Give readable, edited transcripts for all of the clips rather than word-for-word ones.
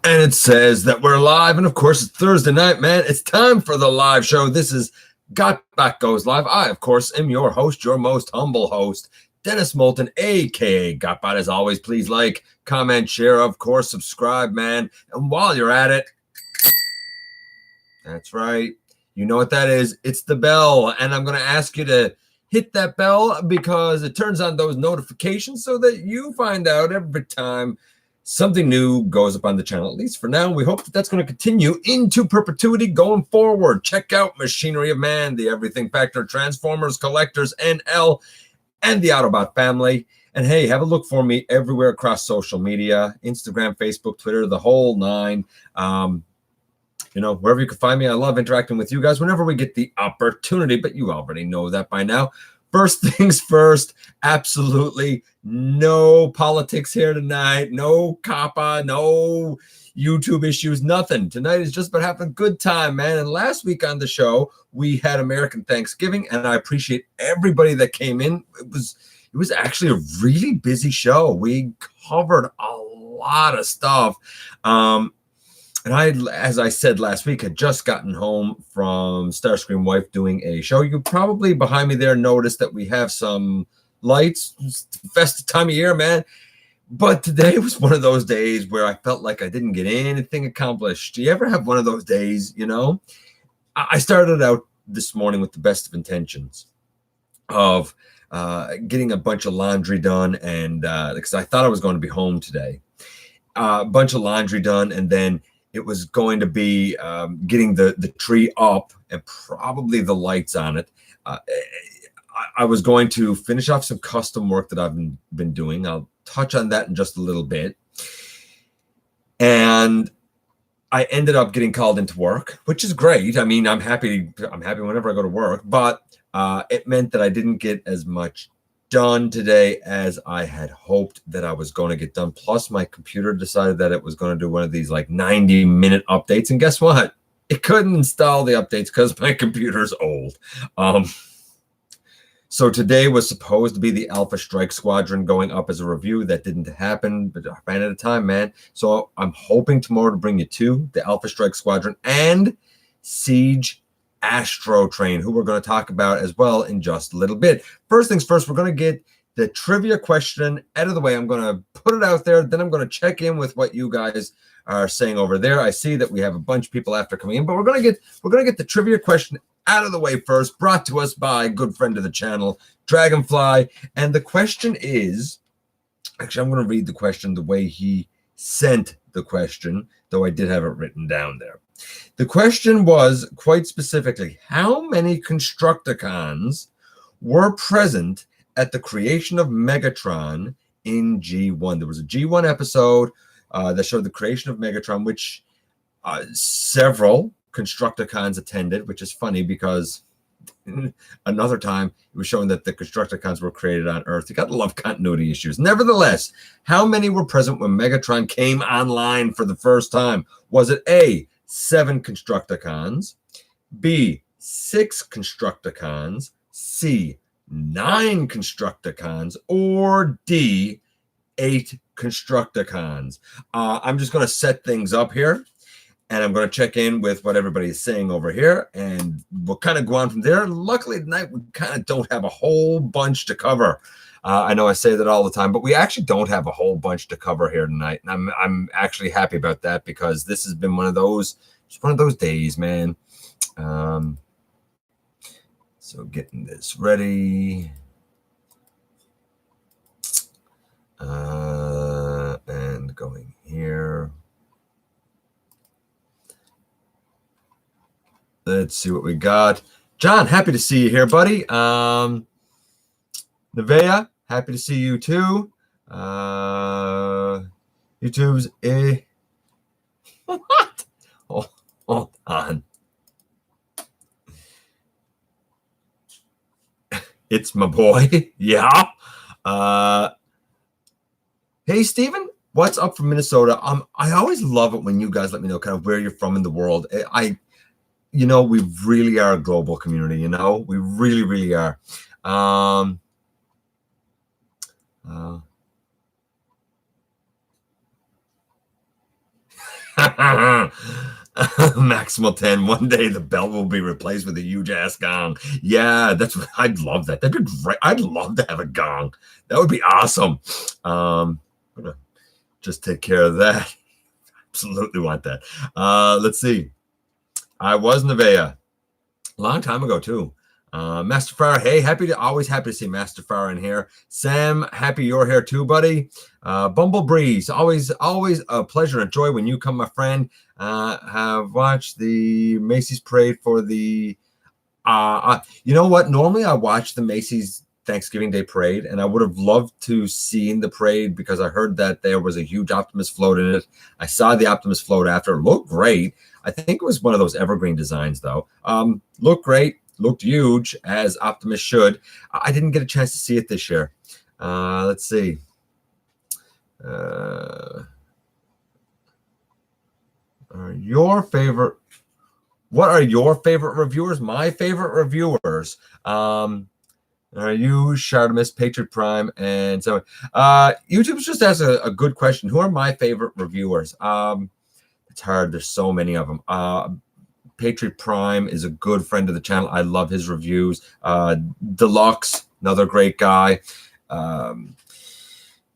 And it says that we're live. And of course, it's Thursday night, man. It's time for the live show. This is Gotbot Goes live. I, of course, am your host, your most humble host, Dennis Moulton, a.k.a. Gotbot. As always, please like, comment, share, of course, subscribe, man. And while you're at it, that's right. You know what that is. It's the bell. And I'm going to ask you to hit that bell because it turns on those notifications so that you find out every time something new goes up on the channel. At least for now, we hope that that's going to continue into perpetuity going forward. Check out Machinery of Man, the Everything Factor, Transformers, Collectors, NL, and the Autobot family. And hey, have a look for me everywhere across social media, Instagram, Facebook, Twitter, the whole nine. You know, wherever you can find me, I love interacting with you guys whenever we get the opportunity, but you already know that by now. First things first, absolutely no politics here tonight, no COPPA, no YouTube issues, nothing. Tonight is just about having a good time, man. And last week on the show, we had American Thanksgiving, and I appreciate everybody that came in. It was actually a really busy show. We covered a lot of stuff. And I, as I said last week, had just gotten home from Starscream Wife doing a show. You probably behind me there noticed that we have some lights. It's the festive time of year, man. But today was one of those days where I felt like I didn't get anything accomplished. Do you ever have one of those days, you know? I started out this morning with the best of intentions of getting a bunch of laundry done, and because I thought I was going to be home today. A bunch of laundry done, and then it was going to be getting the tree up and probably the lights on it. I was going to finish off some custom work that I've been doing. I'll touch on that in just a little bit. And I ended up getting called into work, which is great. I mean, I'm happy whenever I go to work, but it meant that I didn't get as much done today as I had hoped that I was going to get done. Plus, my computer decided that it was going to do one of these like 90-minute updates. And guess what? It couldn't install the updates because my computer's old. So today was supposed to be the Alpha Strike Squadron going up as a review. That didn't happen, but I ran out of time, man. So I'm hoping tomorrow to bring you two, the Alpha Strike Squadron and Siege Astrotrain, who we're going to talk about as well in just a little bit. First things first, we're going to get the trivia question out of the way. I'm going to put it out there. Then I'm going to check in with what you guys are saying over there. I see that we have a bunch of people after coming in, but we're going to get the trivia question out of the way first, brought to us by a good friend of the channel, Dragonfly. And the question is, actually, I'm going to read the question the way he sent the question, though I did have it written down there. The question was quite specifically, how many Constructicons were present at the creation of Megatron in G1? There was a G1 episode that showed the creation of Megatron, which several Constructicons attended, which is funny because another time it was showing that the Constructicons were created on Earth. You got to love continuity issues. Nevertheless, how many were present when Megatron came online for the first time? Was it A, 7 Constructicons, B, 6 Constructicons, C, 9 Constructicons, or D, 8 Constructicons? I'm just going to set things up here, and I'm going to check in with what everybody is saying over here, and we'll kind of go on from there. Luckily tonight, we kind of don't have a whole bunch to cover. I know I say that all the time, but we actually don't have a whole bunch to cover here tonight. And I'm actually happy about that because this has been one of those days, man. So getting this ready. And going here. Let's see what we got. John, happy to see you here, buddy. Nevea, happy to see you too. YouTube's a what? Oh, hold on. It's my boy. Yeah. Hey, Steven, what's up from Minnesota? I always love it when you guys let me know kind of where you're from in the world. You know, we really are a global community, you know? We really, really are. Maximal 10. One day the bell will be replaced with a huge ass gong. Yeah, that's what I'd love that. That'd be great. I'd love to have a gong. That would be awesome. I'm gonna just take care of that. Absolutely want that. Let's see. I was Nevea. Long time ago, too. Master Farah, hey, always happy to see Master Farah in here. Sam, happy you're here too, buddy. Bumble Breeze, always a pleasure and joy when you come, my friend. Have watched the Macy's parade for the. You know what? Normally, I watch the Macy's Thanksgiving Day parade, and I would have loved to seen the parade because I heard that there was a huge Optimus float in it. I saw the Optimus float after; it looked great. I think it was one of those evergreen designs, though. Looked great, looked huge, as Optimus should. I didn't get a chance to see it this year. Let's see. Your favorite? What are your favorite reviewers? My favorite reviewers. Are you Shartimus, Patriot Prime, and so YouTube's just asked a good question. Who are my favorite reviewers? It's hard. There's so many of them. Patriot Prime is a good friend of the channel. I love his reviews. Deluxe, another great guy.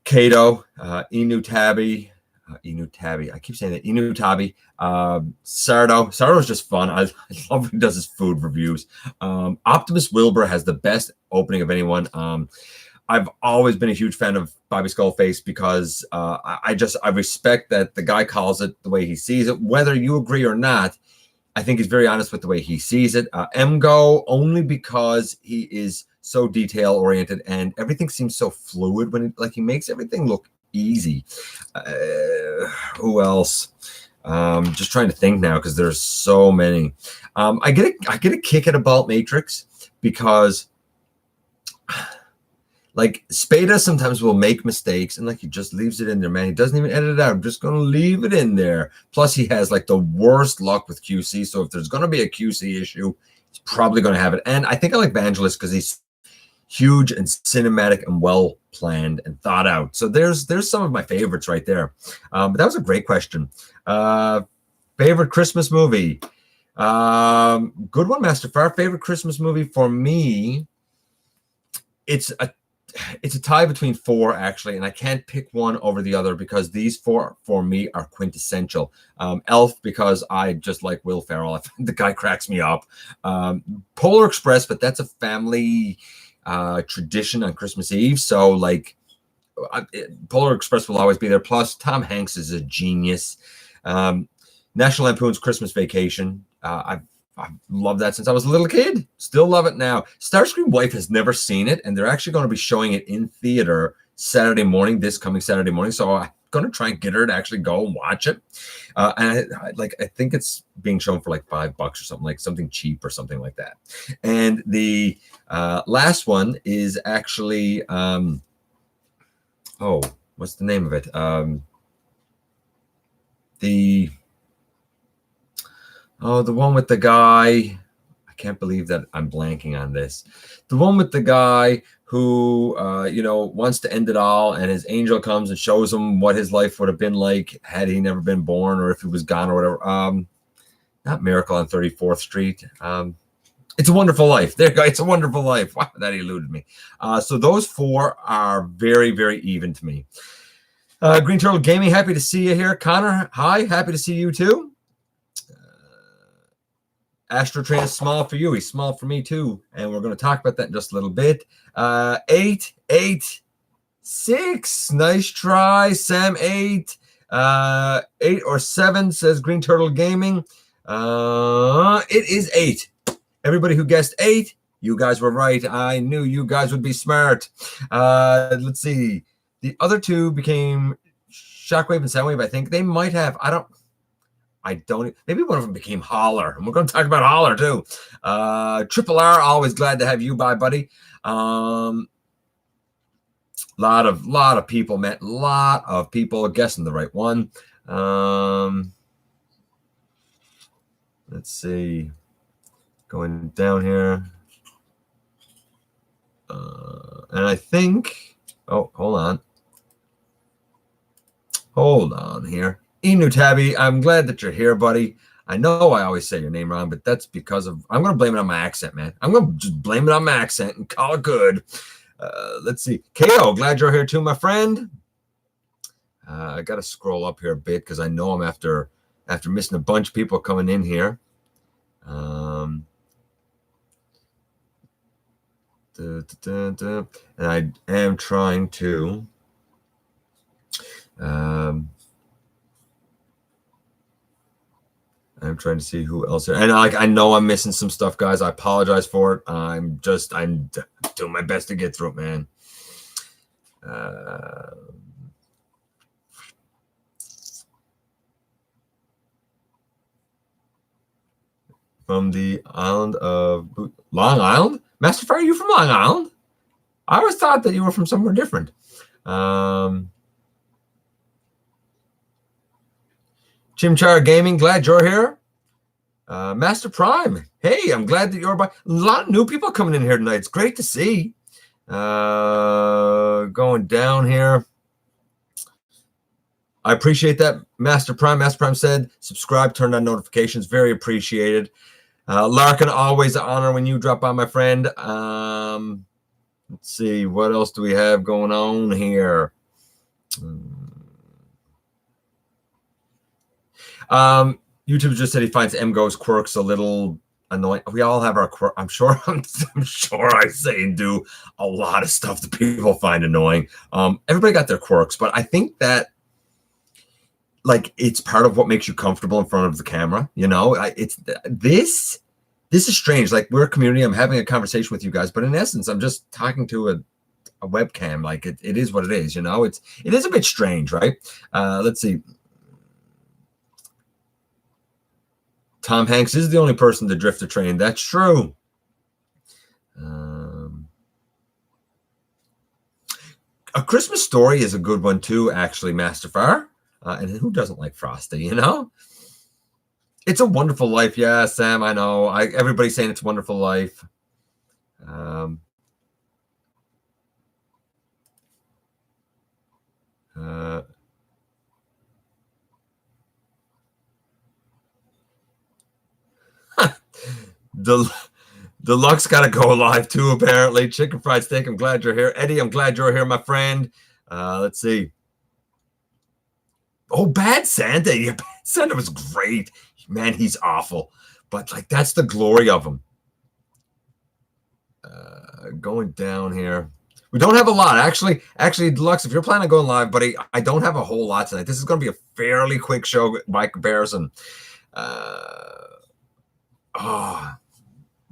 Kato, Inu Tabby. I keep saying that. Inu Tabi. Sardo. Sardo's just fun. I love when he does his food reviews. Optimus Wilbur has the best opening of anyone. I've always been a huge fan of Bobby Skullface because I respect that the guy calls it the way he sees it. Whether you agree or not, I think he's very honest with the way he sees it. Mgo, only because he is so detail oriented and everything seems so fluid when he makes everything look easy. Who else? Just trying to think now because there's so many. I get a kick at About Matrix because Spada sometimes will make mistakes and he just leaves it in there, man. He doesn't even edit it out. I'm just gonna leave it in there. Plus he has the worst luck with QC. So if there's gonna be a QC issue, he's probably gonna have it. And I think I like Vangelis because he's huge and cinematic and well planned and thought out. So there's some of my favorites right there. But that was a great question. Favorite Christmas movie? Good one, Master Far. Favorite Christmas movie for me? It's a tie between four actually, and I can't pick one over the other because these four for me are quintessential. Elf because I just like Will Ferrell. The guy cracks me up. Polar Express, but that's a family tradition on Christmas Eve. So Polar Express will always be there. Plus Tom Hanks is a genius. National Lampoon's Christmas Vacation. I've loved that since I was a little kid. Still love it now. Starscream Wife has never seen it, and they're actually going to be showing it in theater this coming Saturday morning. So I'm going to try and get her to actually go and watch it. And I think it's being shown for $5 or something, something cheap or something like that. And the last one is actually, what's the name of it? The one with the guy. I can't believe that I'm blanking on this. The one with the guy who, wants to end it all, and his angel comes and shows him what his life would have been like had he never been born, or if he was gone, or whatever. Not Miracle on 34th Street. It's a Wonderful Life. There you go. It's a Wonderful Life. Wow, that eluded me. So those four are very, very even to me. Green Turtle Gaming, happy to see you here. Connor, hi, happy to see you too. Astrotrain is small for you. He's small for me too, and we're going to talk about that in just a little bit. 8, 6. Nice try, Sam. 8, 8 or 7 says Green Turtle Gaming. It is 8. Everybody who guessed 8, you guys were right. I knew you guys would be smart. Let's see. The other two became Shockwave and Soundwave. I think they might have. Maybe one of them became Holler, and we're going to talk about Holler too. Triple R, always glad to have you by, buddy. Lot of people, man. Lot of people guessing the right one. Let's see. Going down here. And I think, hold on here. Inutabi, I'm glad that you're here, buddy. I know I always say your name wrong, but that's because of I'm going to blame it on my accent, man. I'm going to just blame it on my accent and call it good. Let's see. KO, glad you're here too, my friend. I got to scroll up here a bit because I know I'm after missing a bunch of people coming in here. And I am trying to I'm trying to see who else here. And I know I'm missing some stuff, guys. I apologize for it. I'm doing my best to get through it, man. From the island of Long Island? Master Fire, are you from Long Island? I always thought that you were from somewhere different. Chimchara Gaming, glad you're here. Master Prime, hey, I'm glad that you're by. A lot of new people coming in here tonight. It's great to see. Going down here. I appreciate that, Master Prime. Master Prime said, subscribe, turn on notifications. Very appreciated. Larkin, always an honor when you drop by, my friend. Let's see, what else do we have going on here? YouTube just said he finds MGo's quirks a little annoying. We all have our quirks. I'm sure I say and do a lot of stuff that people find annoying. Everybody got their quirks, but I think that like it's part of what makes you comfortable in front of the camera. You know, this is strange. Like we're a community. I'm having a conversation with you guys, but in essence, I'm just talking to a webcam. Like it is what it is. You know, it is a bit strange, right? Let's see. Tom Hanks is the only person to drift a train. That's true. A Christmas Story is a good one too, actually, Master Fire. And who doesn't like Frosty, you know? It's a Wonderful Life. Yeah, Sam, I know. Everybody's saying It's a Wonderful Life. Deluxe got to go live too, apparently. Chicken Fried Steak, I'm glad you're here. Eddie, I'm glad you're here, my friend. Let's see. Oh, Bad Santa. Yeah, Bad Santa was great. Man, he's awful. But, like, that's the glory of him. Going down here. We don't have a lot. Actually, Deluxe, if you're planning on going live, buddy, I don't have a whole lot tonight. This is going to be a fairly quick show by comparison.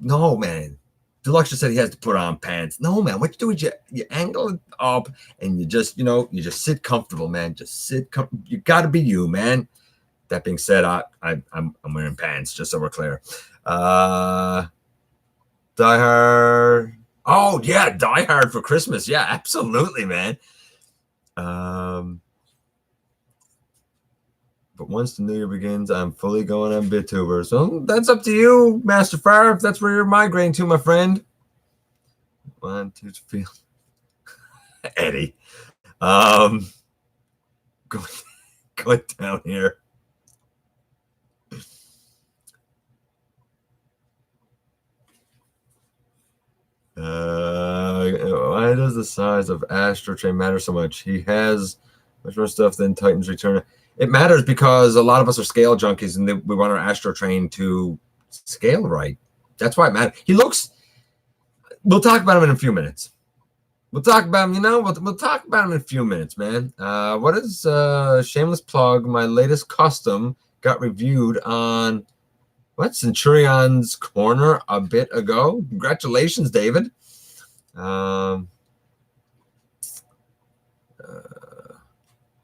No, man. Deluxe just said he has to put on pants. No, man. What you do is you angle it up and you just, you just sit comfortable, man. Just sit you got to be you, man. That being said, I'm wearing pants, just so we're clear. Die Hard. Oh, yeah, Die Hard for Christmas. Yeah, absolutely, man. But once the new year begins, I'm fully going on BitTuber. So that's up to you, Master Fire, if that's where you're migrating to, my friend. 1, 2, 3. Eddie. Going down here. Why does the size of Astrotrain matter so much? He has much more stuff than Titan's Return. It matters because a lot of us are scale junkies and we want our Astrotrain to scale right. That's why it matters. We'll talk about him in a few minutes. We'll talk about him, we'll talk about him in a few minutes, man. What is shameless plug? My latest custom got reviewed on Centurion's Corner a bit ago. Congratulations, David.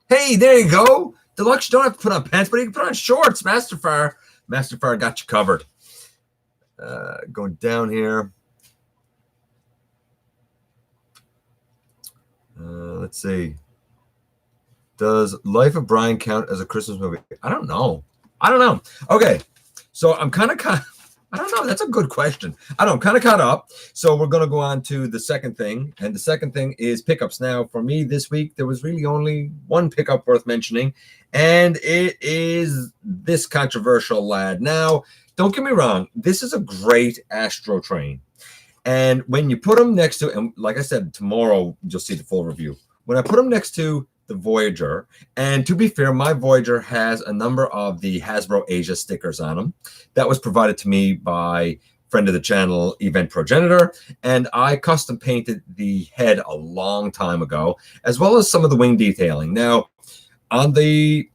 Hey, there you go. Deluxe, you don't have to put on pants, but you can put on shorts. Master Fire got you covered. Going down here. Let's see. Does Life of Brian count as a Christmas movie? I don't know. Okay. So I'm kind of I don't know. That's a good question. I don't kind of caught up. So we're going to go on to the second thing. And the second thing is pickups. Now, for me this week, there was really only one pickup worth mentioning. And it is this controversial lad. Now, don't get me wrong. This is a great Astrotrain. And when you put them next to, and like I said, tomorrow you'll see the full review. When I put them next to the Voyager, and to be fair, my Voyager has a number of the Hasbro Asia stickers on them. That was provided to me by friend of the channel, Event Progenitor, and I custom painted the head a long time ago, as well as some of the wing detailing. Now, on the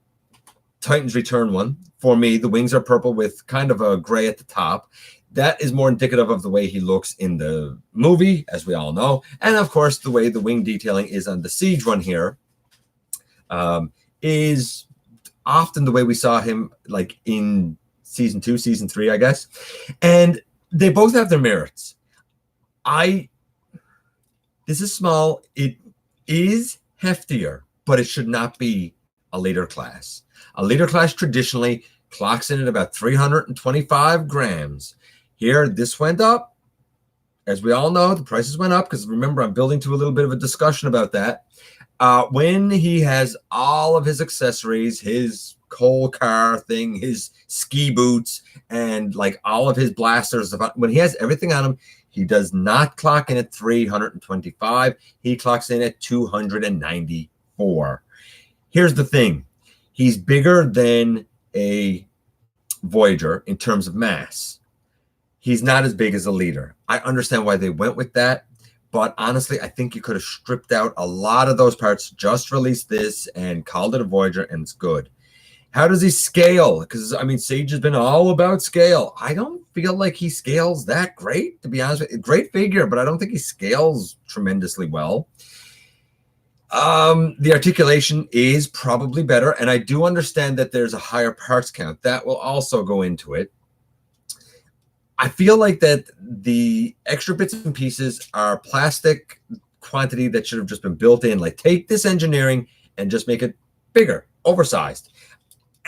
Titans Return one, for me, the wings are purple with kind of a gray at the top. That is more indicative of the way he looks in the movie, as we all know. And of course, the way the wing detailing is on the Siege one here is often the way we saw him like in season 2, season 3, I guess. And they both have their merits. This is small. It is heftier, but it should not be a leader class. A leader class traditionally clocks in at about 325 grams. Here, this went up. As we all know, the prices went up because remember, I'm building to a little bit of a discussion about that. When he has all of his accessories, his coal car thing, his ski boots, and like all of his blasters, when he has everything on him, he does not clock in at 325. He clocks in at 294. Here's the thing. He's bigger than a Voyager in terms of mass. He's not as big as a leader. I understand why they went with that. But honestly, I think you could have stripped out a lot of those parts, just released this and called it a Voyager, and it's good. How does he scale? Because, I mean, Siege has been all about scale. I don't feel like he scales that great, to be honest with you. Great figure, but I don't think he scales tremendously well. The articulation is probably better, and I do understand that there's a higher parts count. That will also go into it. I feel like that the extra bits and pieces are plastic quantity that should have just been built in. Like, take this engineering and just make it bigger, oversized.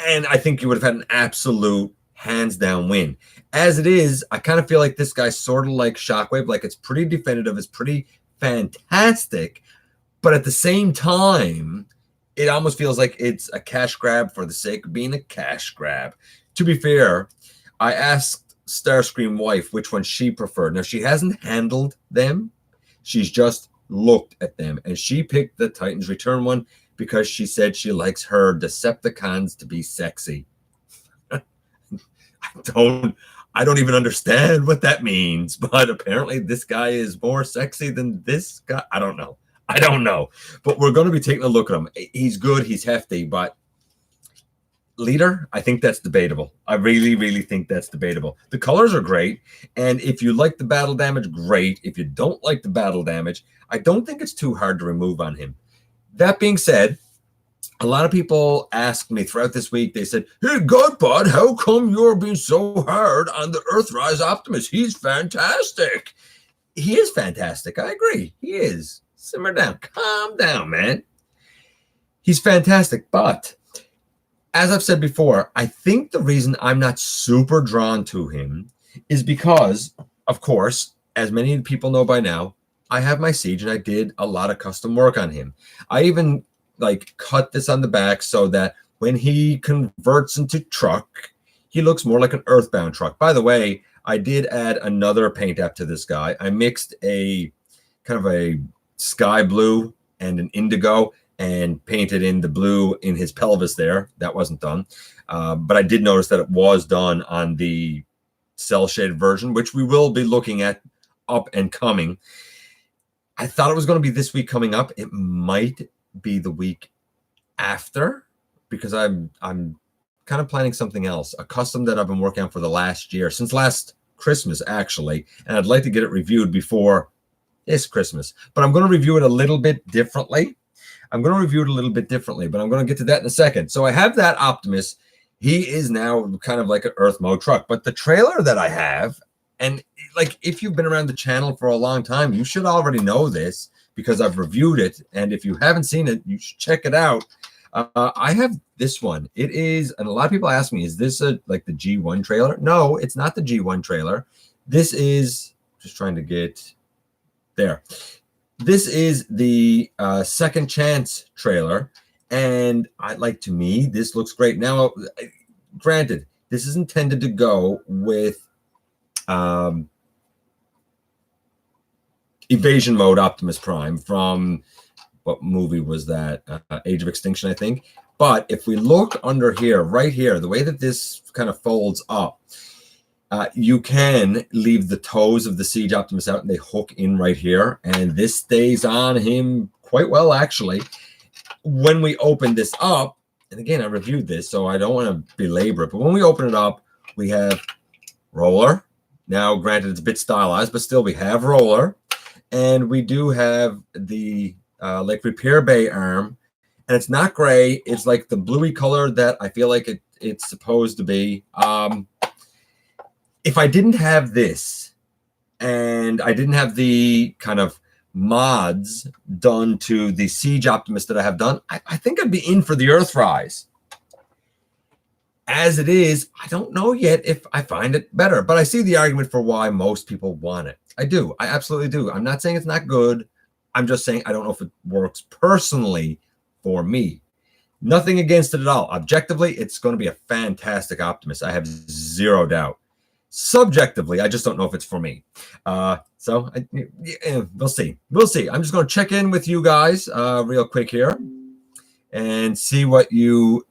And I think you would have had an absolute hands-down win. As it is, I kind of feel like this guy's sort of like Shockwave. Like, it's pretty definitive. It's pretty fantastic. But at the same time, it almost feels like it's a cash grab for the sake of being a cash grab. To be fair, I asked Starscream wife which one she preferred. Now, she hasn't handled them. She's just looked at them, and she picked the Titans Return one because she said she likes her Decepticons to be sexy. I don't even understand what that means, but apparently this guy is more sexy than this guy. I don't know. But we're going to be taking a look at him. He's good. He's hefty, but leader, I think that's debatable. I really, really think that's debatable. The colors are great, and if you like the battle damage, great. If you don't like the battle damage, I don't think it's too hard to remove on him. That being said, a lot of people asked me throughout this week, they said, "Hey, Gotbot, how come you're being so hard on the Earth Rise Optimus? He's fantastic." He is fantastic. I agree. He is. Simmer down. Calm down, man. He's fantastic, but as I've said before, I think the reason I'm not super drawn to him is because, of course, as many people know by now, I have my Siege and I did a lot of custom work on him. I even like cut this on the back so that when he converts into truck, he looks more like an Earthbound truck. By the way, I did add another paint app to this guy. I mixed a kind of a sky blue and an indigo and painted in the blue in his pelvis there. That wasn't done. But I did notice that it was done on the cell shaded version, which we will be looking at up and coming. I thought it was going to be this week coming up. It might be the week after because I'm kind of planning something else, a custom that I've been working on for the last year, since last Christmas, actually. And I'd like to get it reviewed before this Christmas. But I'm going to review it a little bit differently. But I'm going to get to that in a second. So I have that Optimus. He is now kind of like an Earth mode truck. But the trailer that I have, and like if you've been around the channel for a long time, you should already know this because I've reviewed it. And if you haven't seen it, you should check it out. I have this one. It is, and a lot of people ask me, is this like the G1 trailer? No, it's not the G1 trailer. This is, just trying to get there. This is the Second Chance trailer, and to me, this looks great. Now, granted, this is intended to go with Evasion Mode Optimus Prime from, what movie was that? Age of Extinction, I think. But if we look under here, right here, the way that this kind of folds up, you can leave the toes of the Siege Optimus out and they hook in right here. And this stays on him quite well, actually. When we open this up, and again, I reviewed this, so I don't want to belabor it, but when we open it up, we have Roller. Now, granted, it's a bit stylized, but still we have Roller. And we do have the like repair bay arm, and it's not gray. It's like the bluey color that I feel like it's supposed to be. If I didn't have this, and I didn't have the kind of mods done to the Siege Optimus that I have done, I think I'd be in for the Earth Rise. As it is, I don't know yet if I find it better, but I see the argument for why most people want it. I do. I absolutely do. I'm not saying it's not good. I'm just saying I don't know if it works personally for me. Nothing against it at all. Objectively, it's going to be a fantastic Optimus. I have zero doubt. Subjectively, I just don't know if it's for me. So we'll see. We'll see. I'm just going to check in with you guys real quick here and see what you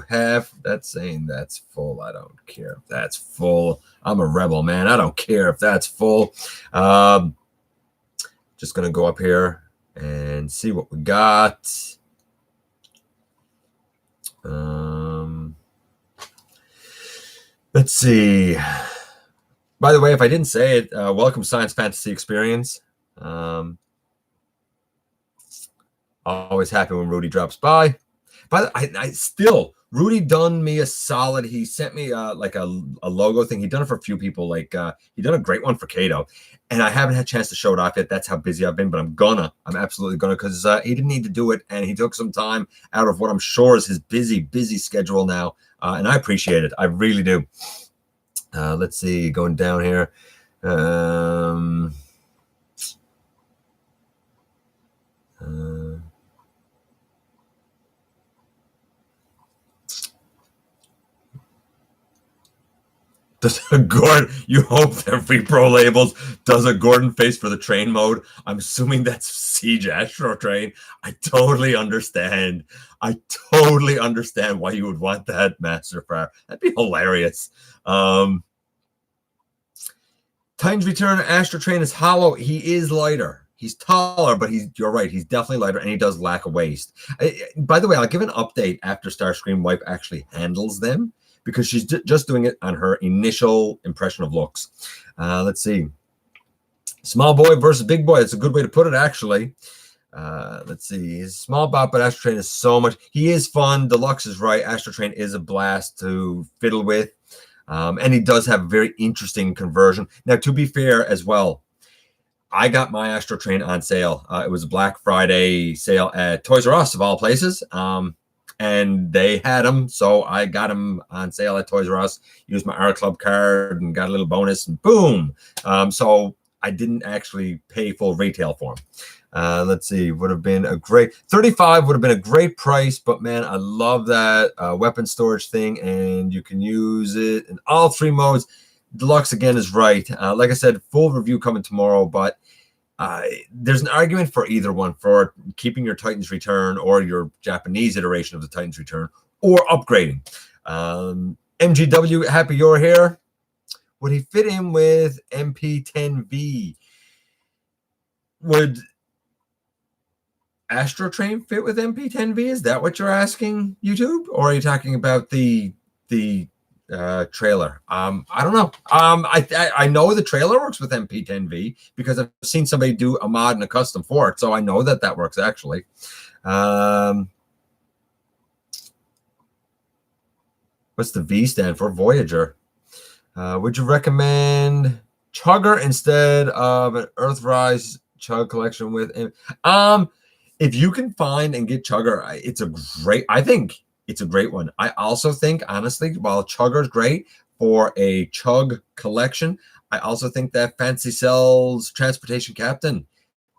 have. That's saying that's full. I don't care if that's full. I'm a rebel, man. I don't care if that's full. Just going to go up here and see what we got. Let's see. By the way, if I didn't say it, welcome Science Fantasy Experience. Always happy when Rudy drops by. But I still, Rudy done me a solid. He sent me like a logo thing. He done it for a few people. Like he done a great one for Kato, and I haven't had a chance to show it off yet. That's how busy I've been. But I'm absolutely gonna, because he didn't need to do it, and he took some time out of what I'm sure is his busy schedule now, and I appreciate it. I really do. Let's see, going down here. Does a Gordon, you hope that Repro Labels does a Gordon face for the train mode? I'm assuming that's Siege Astrotrain. I totally understand. I totally understand why you would want that, Master Fire. That'd be hilarious. Titan's Return Astrotrain is hollow. He is lighter. He's taller, but you're right. He's definitely lighter, and he does lack a waist. By the way, I'll give an update after Starscream Wipe actually handles them, because she's just doing it on her initial impression of looks. Let's see. Small boy versus big boy. That's a good way to put it, actually. Let's see. His small bot, but Astrotrain is so much. He is fun. Deluxe is right. Astrotrain is a blast to fiddle with. And he does have a very interesting conversion. Now, to be fair as well, I got my Astrotrain on sale. It was a Black Friday sale at Toys R Us, of all places. And they had them, so I got them on sale at Toys R Us, used my R Club card and got a little bonus, and boom. So I didn't actually pay full retail for them. Let's see, would have been a great, $35 would have been a great price, but man, I love that weapon storage thing, and you can use it in all three modes. Deluxe, again, is right. Like I said, full review coming tomorrow, but there's an argument for either one, for keeping your Titan's Return or your Japanese iteration of the Titan's Return, or upgrading. MGW, happy you're here. Would he fit in with MP10V? Would Astrotrain fit with MP10V? Is that what you're asking, YouTube? Or are you talking about the trailer? I don't know. I know the trailer works with MP10V because I've seen somebody do a mod and a custom for it, so I know that works actually. What's the V stand for? Voyager. Would you recommend Chugger instead of an Earth Rise Chug collection with him? if you can find and get Chugger, it's a great. I think it's a great one. I also think, honestly, while Chugger's great for a Chug collection, I also think that Fancy Cell's Transportation Captain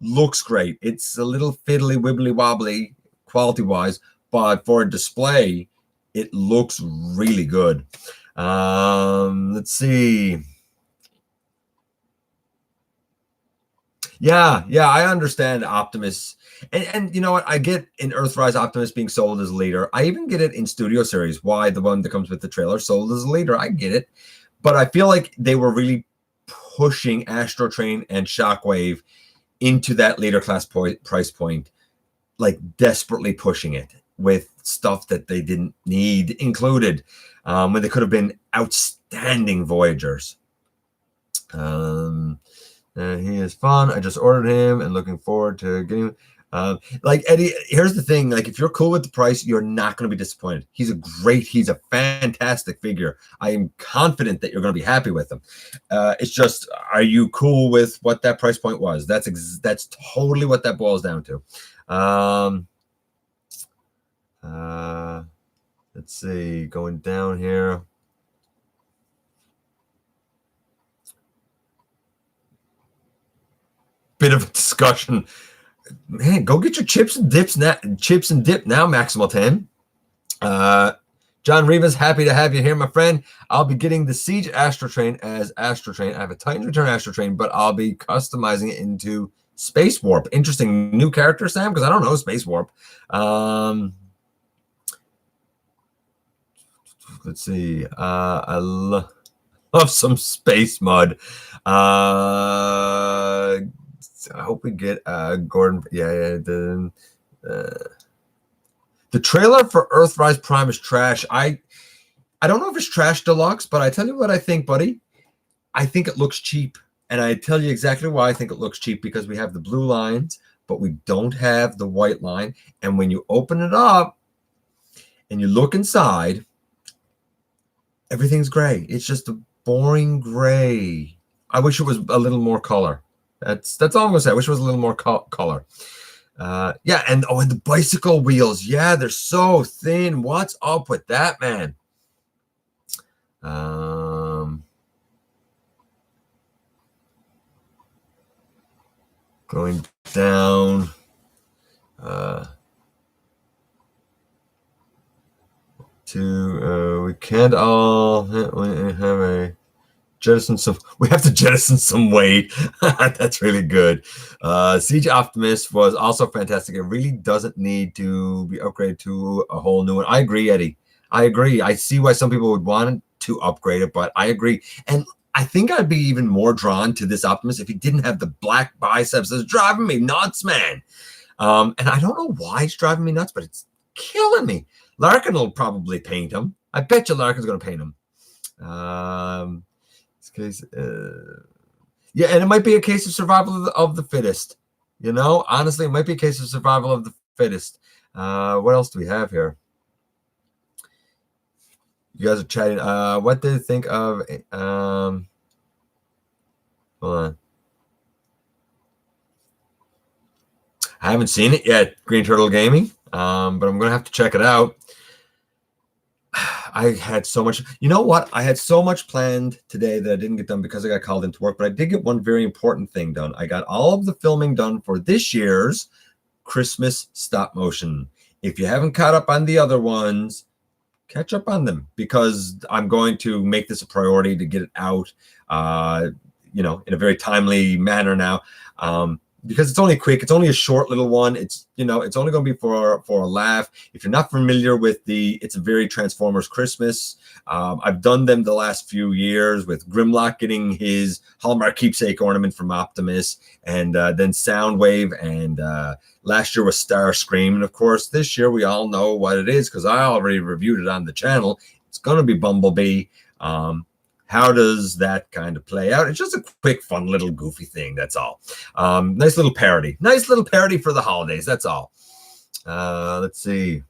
looks great. It's a little fiddly, wibbly wobbly quality wise, but for a display, it looks really good. Let's see. Yeah, I understand Optimus. And you know what? I get in Earthrise Optimus being sold as a leader. I even get it in Studio Series. Why the one that comes with the trailer sold as a leader? I get it. But I feel like they were really pushing Astrotrain and Shockwave into that leader class price point, like desperately pushing it with stuff that they didn't need included, when they could have been outstanding Voyagers. He is fun. I just ordered him and looking forward to getting him. Like Eddie, here's the thing. Like, if you're cool with the price, you're not going to be disappointed. He's a fantastic figure. I am confident that you're going to be happy with him. It's just, are you cool with what that price point was? That's totally what that boils down to. Let's see, going down here. Bit of a discussion. Man, go get your chips and dip now, Maximal 10. John Rivas, happy to have you here, my friend. I'll be getting the Siege Astrotrain as Astrotrain. I have a Titan's Return Astrotrain, but I'll be customizing it into Space Warp. Interesting new character, Sam, because I don't know Space Warp. Let's see. I love some Space Mud. I hope we get Gordon. Yeah. The trailer for Earth Rise Prime is trash. I don't know if it's trash deluxe, but I tell you what I think, buddy. I think it looks cheap. And I tell you exactly why I think it looks cheap, because we have the blue lines, but we don't have the white line. And when you open it up and you look inside, everything's gray. It's just a boring gray. I wish it was a little more color. That's all I'm gonna say. I wish it was a little more color. Yeah, and the bicycle wheels. Yeah, they're so thin. What's up with that, man? Going down. We can't all have a jettison some. We have to jettison some weight. That's really good. Siege Optimus was also fantastic. It really doesn't need to be upgraded to a whole new one. I agree, Eddie. I agree. I see why some people would want to upgrade it, but I agree. And I think I'd be even more drawn to this Optimus if he didn't have the black biceps. It's driving me nuts, man. And I don't know why it's driving me nuts, but it's killing me. Larkin will probably paint him. I bet you Larkin's going to paint him. Case, yeah, and it might be a case of survival of the fittest. You know, honestly, it might be a case of survival of the fittest. What else do we have here? You guys are chatting. What did you think of? Hold on. I haven't seen it yet, Green Turtle Gaming, but I'm going to have to check it out. I had so much. You know what? I had so much planned today that I didn't get done because I got called into work, but I did get one very important thing done. I got all of the filming done for this year's Christmas stop motion. If you haven't caught up on the other ones, catch up on them, because I'm going to make this a priority to get it out, in a very timely manner now. Because it's only quick. It's only a short little one. It's only going to be for a laugh. If you're not familiar with it's a very Transformers Christmas. I've done them the last few years with Grimlock getting his Hallmark keepsake ornament from Optimus, and then Soundwave, and last year was Starscream. And of course, this year we all know what it is because I already reviewed it on the channel. It's going to be Bumblebee. How does that kind of play out? It's just a quick, fun, little goofy thing. That's all. Nice little parody. Nice little parody for the holidays. That's all. Let's see.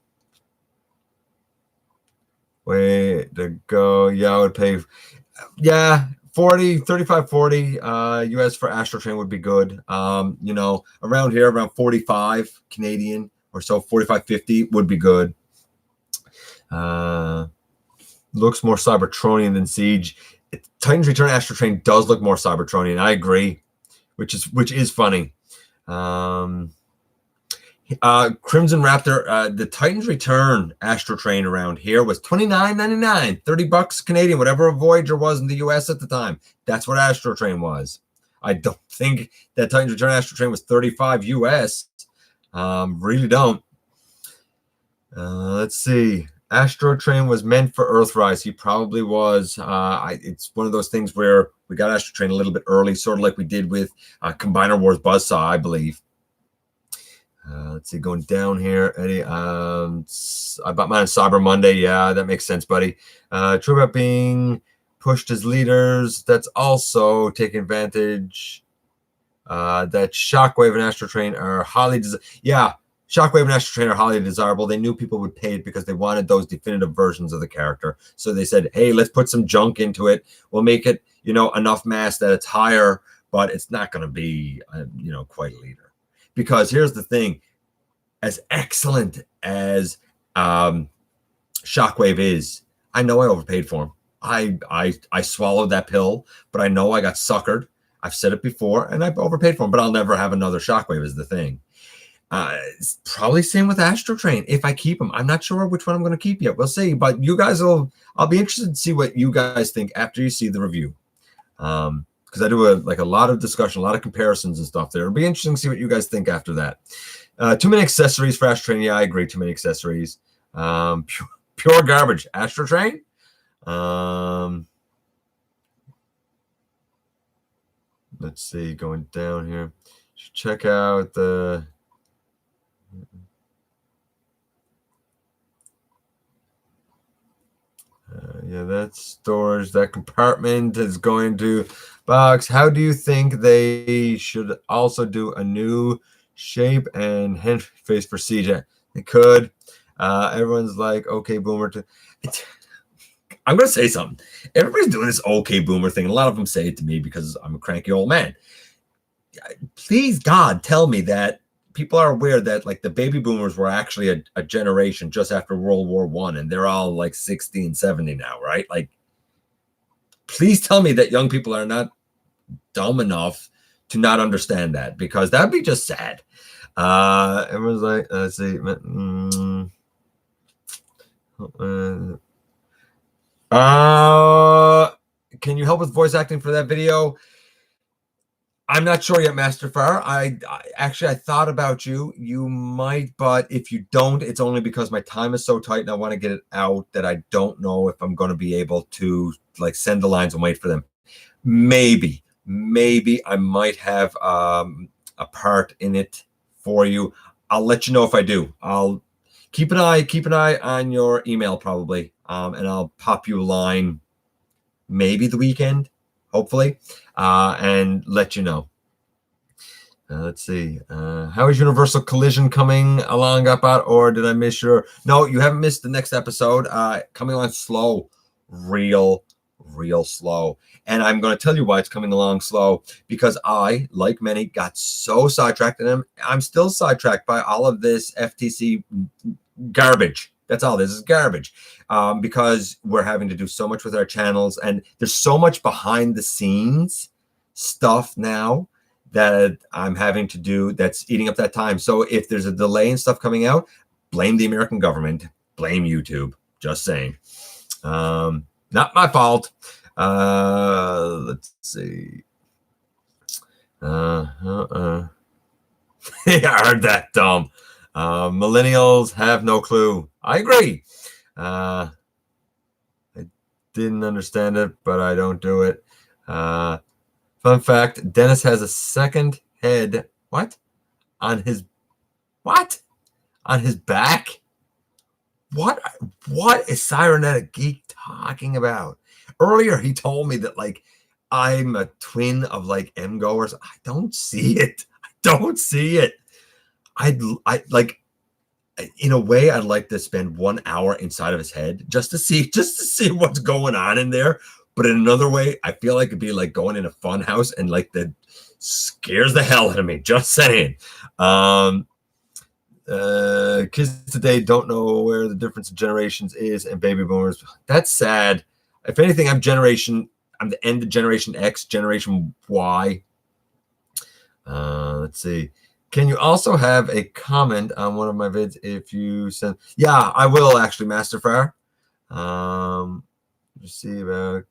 Way to go. Yeah, I would pay. Yeah, 40, 35, 40 US for Astrotrain would be good. You know, around here, around 45 Canadian or so, 45, 50 would be good. Looks more Cybertronian than Siege. Titan's Return Astrotrain does look more Cybertronian. I agree, which is funny. Crimson Raptor, the Titan's Return Astrotrain around here was $29.99, $30 Canadian, whatever a Voyager was in the US at the time. That's what Astrotrain was. I don't think that Titan's Return Astrotrain was 35 US. Really don't. Let's see. Astrotrain was meant for Earthrise. He probably was. It's one of those things where we got Astrotrain a little bit early, sort of like we did with Combiner Wars Buzzsaw, I believe. Let's see, going down here, Eddie. I bought mine on Cyber Monday. Yeah, that makes sense, buddy. True about being pushed as leaders. That's also taking advantage. That Shockwave and Astrotrain are highly Shockwave and Astrotrain are highly desirable. They knew people would pay it because they wanted those definitive versions of the character. So they said, hey, let's put some junk into it. We'll make it, you know, enough mass that it's higher, but it's not going to be, you know, quite a leader. Because here's the thing, as excellent as Shockwave is, I know I overpaid for him. I swallowed that pill, but I know I got suckered. I've said it before, and I've overpaid for him, but I'll never have another Shockwave is the thing. It's probably same with Astrotrain if I keep him. I'm not sure which one I'm going to keep yet. We'll see, but you guys I'll be interested to see what you guys think after you see the review. Because I do a lot of discussion, a lot of comparisons and stuff there. It'll be interesting to see what you guys think after that. Too many accessories for Astrotrain. Yeah, I agree. Too many accessories. Pure garbage. Astrotrain. Let's see. Going down here. Check out the. Yeah, that storage, that compartment is going to box. How do you think they should also do a new shape and hand face for Siege? They could. Everyone's like, okay, Boomer. I'm going to say something. Everybody's doing this okay, Boomer thing. A lot of them say it to me because I'm a cranky old man. Please, God, tell me that people are aware that like the baby boomers were actually a generation just after World War I, and they're all like 60 and 70 now, right? Like, please tell me that young people are not dumb enough to not understand that, because that'd be just sad. Everyone's like, let's see. Can you help with voice acting for that video? I'm not sure yet, Master Far. I thought about you. You might, but if you don't, it's only because my time is so tight and I want to get it out that I don't know if I'm going to be able to like send the lines and wait for them. Maybe I might have a part in it for you. I'll let you know if I do. I'll keep an eye on your email probably, and I'll pop you a line maybe the weekend, hopefully, and let you know. Let's see. How is Universal Collision coming along, Gotbot, or did I miss your... No, you haven't missed the next episode. Coming along slow. Real slow. And I'm going to tell you why it's coming along slow, because I, like many, got so sidetracked, and I'm still sidetracked by all of this FTC garbage. That's all this is, garbage, because we're having to do so much with our channels, and there's so much behind the scenes stuff now that I'm having to do that's eating up that time. So if there's a delay in stuff coming out, blame the American government, blame YouTube. Just saying. Not my fault. Let's see. Yeah, I heard that, Tom. Millennials have no clue. I agree. I didn't understand it, but I don't do it. Fun fact, Dennis has a second head. What? On his back? What is Cybernetic Geek talking about? Earlier, he told me that like I'm a twin of like M-goers. I don't see it. I like, in a way, I'd like to spend 1 hour inside of his head just to see what's going on in there. but in another way, I feel like it'd be like going in a fun house and like that scares the hell out of me. Just saying. Kids today don't know where the difference in generations is, and baby boomers. That's sad. If anything, I'm the end of Generation X, Generation Y. Let's see. Can you also have a comment on one of my vids if you send? Yeah, I will actually, Masterfire. Let's see about.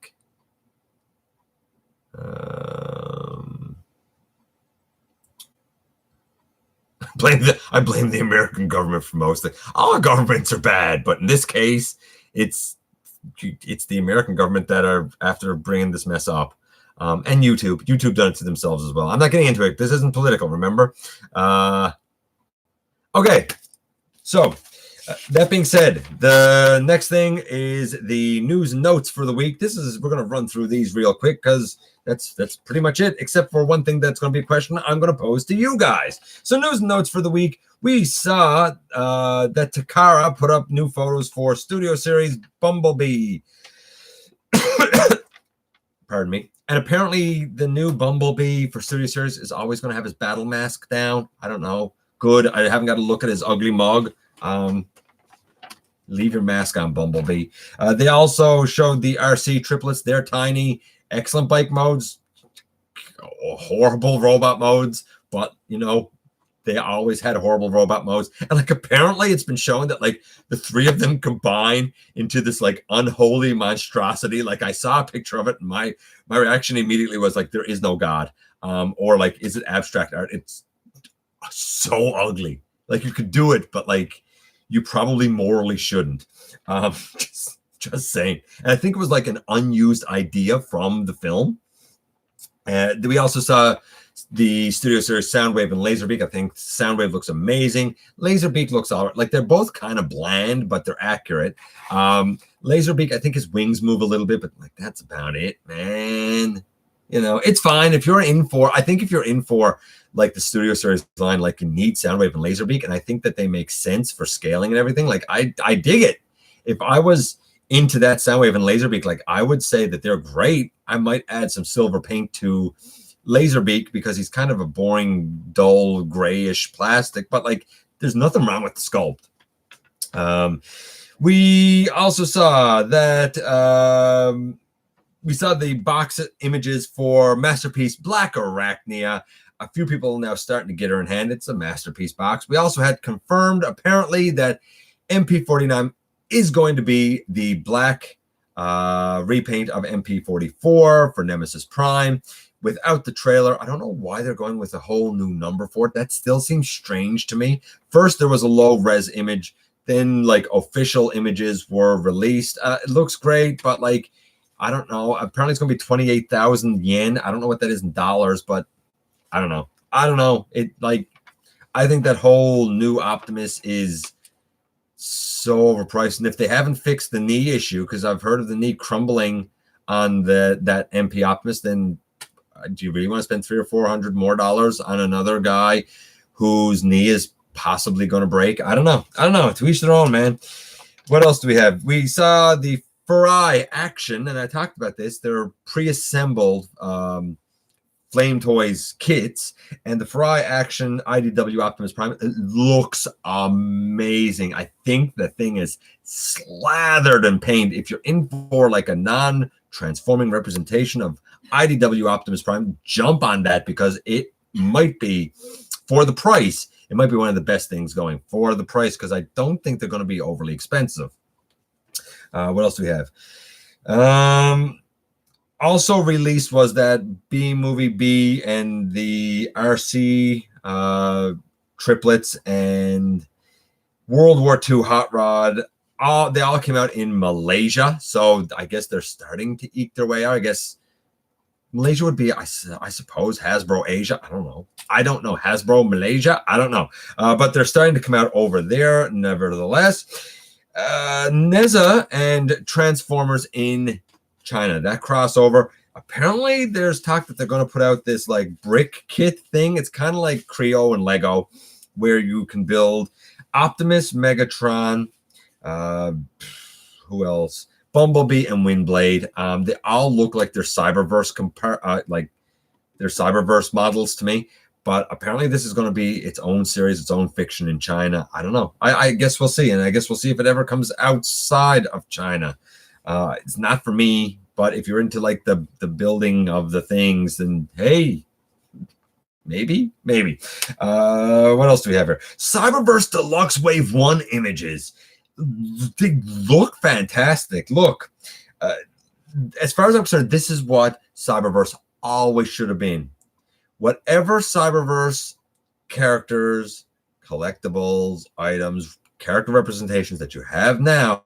I blame the American government for most things. All governments are bad, but in this case, it's the American government that are after bringing this mess up. And YouTube done it to themselves as well. I'm not getting into it. This isn't political, remember? Okay, so that being said, the next thing is the news and notes for the week. We're going to run through these real quick because that's pretty much it, except for one thing that's going to be a question I'm going to pose to you guys. So news and notes for the week. We saw that Takara put up new photos for Studio Series Bumblebee. Pardon me. And apparently the new Bumblebee for Studio Series is always going to have his battle mask down. I don't know. Good. I haven't got to look at his ugly mug. Leave your mask on, Bumblebee. They also showed the RC triplets. They're tiny. Excellent bike modes. Horrible robot modes. But, you know, they always had horrible robot modes. And, like, apparently it's been shown that, like, the three of them combine into this, like, unholy monstrosity. Like, I saw a picture of it, and my reaction immediately was, like, there is no God. Or, like, is it abstract art? It's so ugly. Like, you could do it, but, like, you probably morally shouldn't. Just saying. And I think it was, like, an unused idea from the film. We also saw the Studio Series Soundwave and Laserbeak. I think Soundwave looks amazing. Laserbeak looks all right. Like, they're both kind of bland, but they're accurate. Laserbeak, I think his wings move a little bit, but, like, that's about it, man. You know, it's fine. If you're in for, like, the Studio Series line, like, you need Soundwave and Laserbeak, and I think that they make sense for scaling and everything. Like, I dig it. If I was into that Soundwave and Laserbeak, like, I would say that they're great. I might add some silver paint to Laserbeak because he's kind of a boring, dull, grayish plastic, but, like, there's nothing wrong with the sculpt. We also saw that we saw the box images for Masterpiece Black Arachnia. A few people are now starting to get her in hand. It's a Masterpiece box. We also had confirmed, apparently, that MP49 is going to be the black repaint of MP44 for Nemesis Prime. Without the trailer, I don't know why they're going with a whole new number for it. That still seems strange to me. First, there was a low-res image. Then, like, official images were released. It looks great, but, like, I don't know. Apparently, it's going to be 28,000 yen. I don't know what that is in dollars, but I don't know. It, like, I think that whole new Optimus is so overpriced. And if they haven't fixed the knee issue, because I've heard of the knee crumbling on that MP Optimus, then do you really want to spend $300 or $400 more on another guy whose knee is possibly going to break? I don't know. To each their own, man. What else do we have? We saw the Farai action, and I talked about this. They're pre-assembled Flame Toys kits, and the Farai action IDW Optimus Prime, it looks amazing. I think the thing is slathered in paint. If you're in for, like, a non-transforming representation of IDW Optimus Prime, jump on that, because it might be, for the price, it might be one of the best things going for the price, because I don't think they're going to be overly expensive. What else do we have? Also released was that B-Movie B and the RC triplets and World War II Hot Rod. They all came out in Malaysia, so I guess they're starting to eke their way out. I guess Malaysia would be, I suppose, Hasbro Asia. I don't know. Hasbro Malaysia. I don't know. But they're starting to come out over there, nevertheless. Neza and Transformers in China. That crossover. Apparently, there's talk that they're going to put out this, like, brick kit thing. It's kind of like Creo and Lego, where you can build Optimus, Megatron, who else? Bumblebee and Windblade. They all look like they're Cyberverse they're Cyberverse models to me. But apparently this is going to be its own series, its own fiction in China. I don't know. I guess we'll see. And I guess we'll see if it ever comes outside of China. It's not for me, but if you're into like the building of the things, then hey, maybe. What else do we have here? Cyberverse Deluxe Wave 1 images. They look fantastic. Look, as far as I'm concerned, this is what Cyberverse always should have been. Whatever Cyberverse characters, collectibles, items, character representations that you have now,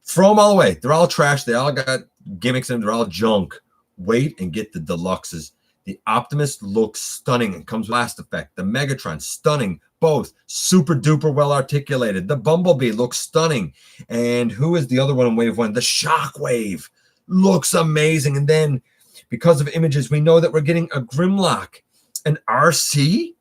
throw them all away. They're all trash. They all got gimmicks in them. They're all junk. Wait and get the deluxes. The Optimus looks stunning and comes with blast effect. The Megatron, stunning. Both super duper well articulated. The Bumblebee looks stunning. And who is the other one in Wave 1? The Shockwave looks amazing. And then because of images, we know that we're getting a Grimlock, an RC.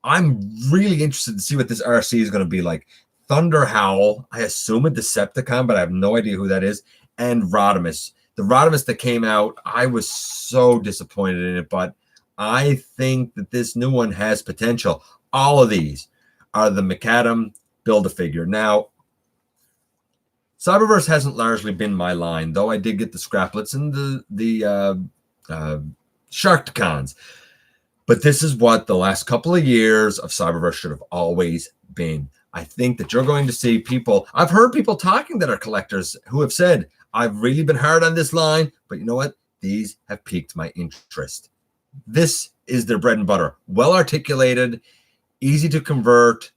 I'm really interested to see what this RC is going to be like. Thunder Howl, I assume a Decepticon, but I have no idea who that is. And Rodimus. The Rodimus that came out, I was so disappointed in it, but I think that this new one has potential. All of these are the McAdam Build-A-Figure. Now, Cyberverse hasn't largely been my line, though I did get the Scraplets and the Sharkticons. But this is what the last couple of years of Cyberverse should have always been. I think that you're going to see people, I've heard people talking that are collectors who have said, I've really been hard on this line, but you know what? These have piqued my interest. This is their bread and butter. Well articulated, easy to convert,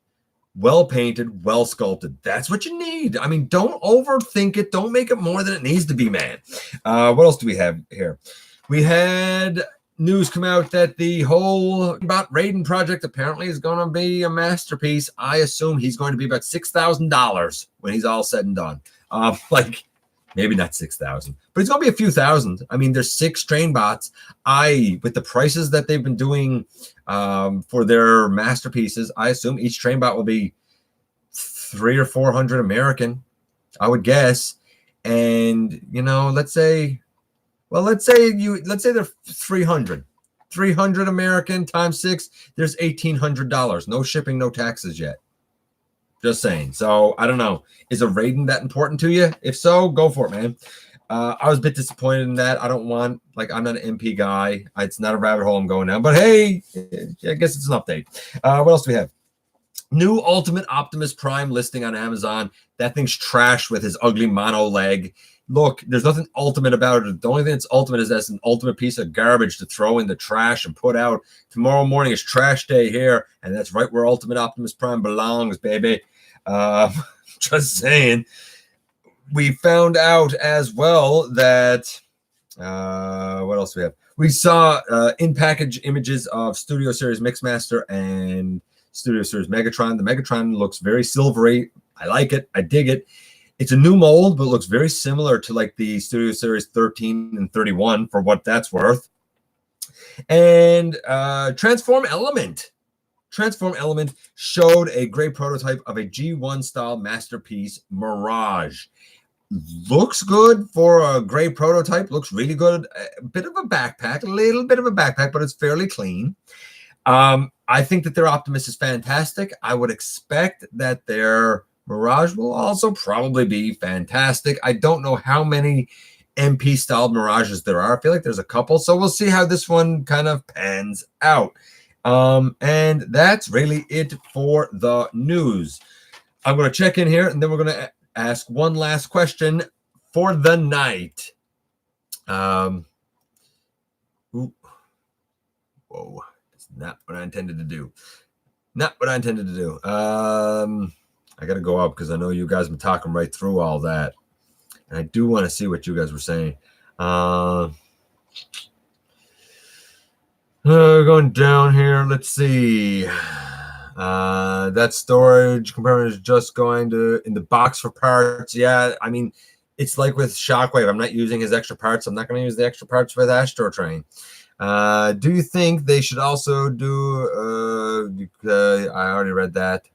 well painted, well sculpted. That's what you need. I mean, don't overthink it. Don't make it more than it needs to be, man. What else do we have here? We had news come out that the whole Gotbot Raiden project apparently is going to be a masterpiece. I assume he's going to be about $6,000 when he's all said and done. Like maybe not 6,000, but it's going to be a few thousand. I mean, there's 6 train bots. With the prices that they've been doing for their masterpieces, I assume each train bot will be 300 or 400 American, I would guess. And you know, let's say they're 300 American times 6. There's $1,800. No shipping, no taxes yet. Just saying. So I don't know. Is a Raiden that important to you? If so, go for it, man. I was a bit disappointed in that. I don't want, like, I'm not an MP guy. It's not a rabbit hole I'm going down. But hey, I guess it's an update. What else do we have? New Ultimate Optimus Prime listing on Amazon. That thing's trash with his ugly mono leg. Look, there's nothing ultimate about it. The only thing that's ultimate is that's an ultimate piece of garbage to throw in the trash and put out. Tomorrow morning is trash day here, and that's right where Ultimate Optimus Prime belongs, baby. Just saying. We found out as well that what else do we have? We saw in-package images of Studio Series Mixmaster and Studio Series Megatron. The Megatron looks very silvery. I like it. I dig it. It's a new mold, but it looks very similar to like the Studio Series 13 and 31 for what that's worth. And Transform Element showed a great prototype of a G1 style masterpiece, Mirage. Looks good for a gray prototype. Looks really good. A bit of a backpack, a little bit of a backpack, but it's fairly clean. I think that their Optimus is fantastic. I would expect that their Mirage will also probably be fantastic. I don't know how many MP styled Mirages there are. I feel like there's a couple, so we'll see how this one kind of pans out. And that's really it for the news. I'm going to check in here, and then we're going to ask one last question for the night. Whoa, that's not what I intended to do. I got to go up because I know you guys have been talking right through all that. And I do want to see what you guys were saying. Going down here, let's see. That storage compartment is just going to in the box for parts. Yeah, I mean, it's like with Shockwave. I'm not using his extra parts. I'm not going to use the extra parts with Astrotrain. Do you think they should also do? I already read that.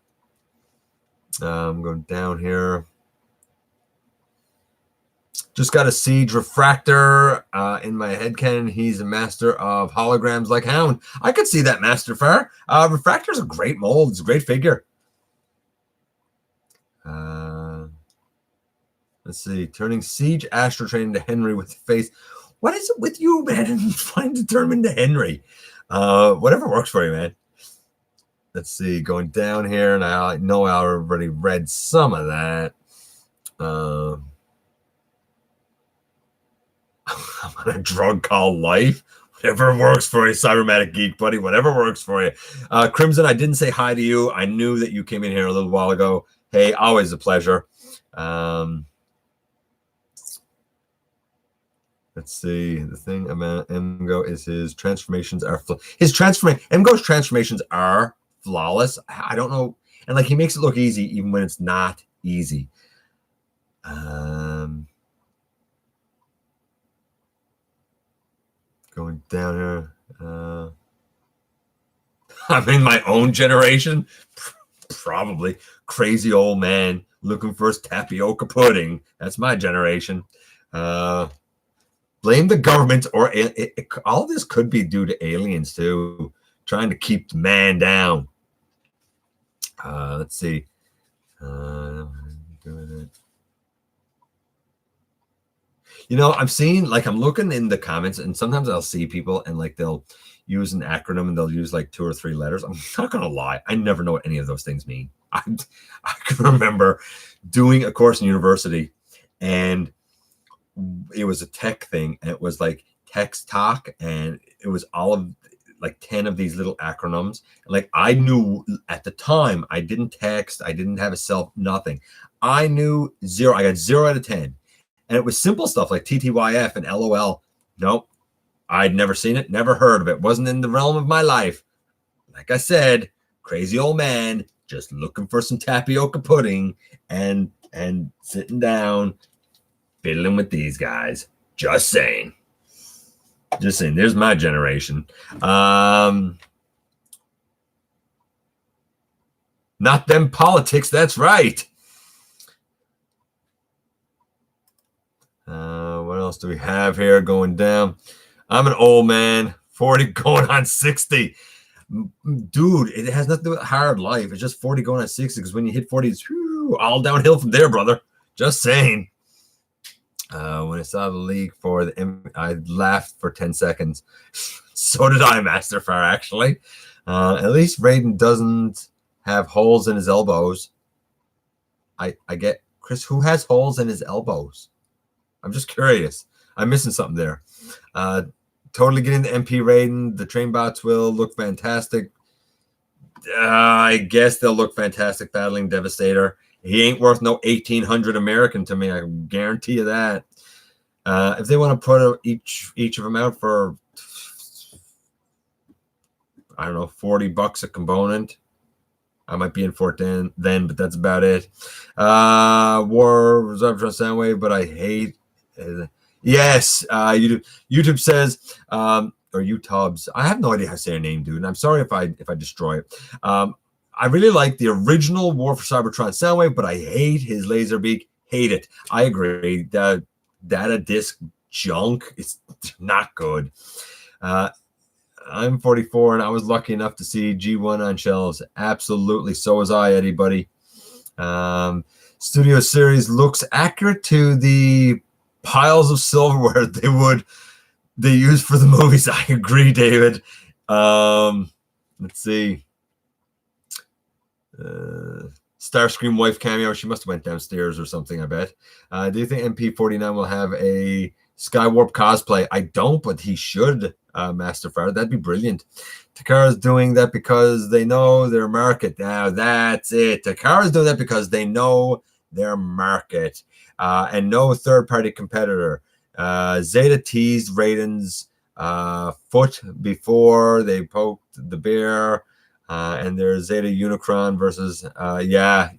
I'm going down here. Just got a Siege Refractor in my headcanon. He's a master of holograms like Hound. I could see that, Master Far. Refractor's a great mold. It's a great figure. Let's see. Turning Siege Astrotrain into Henry with the face. What is it with you, man? And trying to turn him into Henry. Whatever works for you, man. Let's see. Going down here, and I know I already read some of that. I'm on a drug called life. Whatever works for you, Cybermatic Geek, buddy. Whatever works for you. Crimson, I didn't say hi to you. I knew that you came in here a little while ago. Hey, always a pleasure. Let's see. The thing about Mgo is his transformations are Mgo's transformations are flawless. I don't know, and like he makes it look easy even when it's not easy. Going down here. I'm in my own generation. Probably crazy old man looking for his tapioca pudding. That's my generation. Blame the government, or all this could be due to aliens too, trying to keep the man down. Let's see. You know, I'm seeing, like, I'm looking in the comments, and sometimes I'll see people and like they'll use an acronym and they'll use like 2 or 3 letters. I'm not gonna lie, I never know what any of those things mean. I can remember doing a course in university, and it was a tech thing, and it was like text talk, and it was all of like 10 of these little acronyms. Like, I knew at the time, I didn't text, I didn't have a cell, nothing. I knew 0. I got 0 out of 10. And it was simple stuff like TTYF and LOL. Nope. I'd never seen it, never heard of it. Wasn't in the realm of my life. Like I said, crazy old man just looking for some tapioca pudding and sitting down, fiddling with these guys. Just saying. Just saying. There's my generation. Not them politics. That's right. What else do we have here going down? I'm an old man, 40 going on 60. Dude, it has nothing to do with hard life. It's just 40 going on 60, because when you hit 40, it's all downhill from there, brother. Just saying. When I saw the leak for the I laughed for 10 seconds. So did I, Master Far, actually. At least Raiden doesn't have holes in his elbows. I get, Chris, who has holes in his elbows? I'm just curious. I'm missing something there. Totally getting the MP Raiden. The train bots will look fantastic. I guess they'll look fantastic battling Devastator. He ain't worth no 1,800 American to me. I guarantee you that. If they want to put each of them out for, I don't know, $40 a component, I might be in for it then, but that's about it. War Reserve Trust Soundwave, but I hate. Yes, YouTube says, or YouTubes. I have no idea how to say your name, dude. And I'm sorry if I destroy it. I really like the original War for Cybertron Soundwave, but I hate his laser beak. Hate it. I agree. The data disk junk is not good. I'm 44, and I was lucky enough to see G1 on shelves. Absolutely. So was I, Eddie, buddy. Studio Series looks accurate to the piles of silverware they use for the movies. I agree, David. Let's see. Starscream wife cameo. She must have went downstairs or something, I bet. Do you think MP49 will have a Skywarp cosplay? I don't, but he should, Master Far. That'd be brilliant. Takara's doing that because they know their market. Now, that's it. Takara's doing that because they know their market. And no third-party competitor. Zeta teased Raiden's foot before they poked the bear. And there's Zeta Unicron versus, yeah.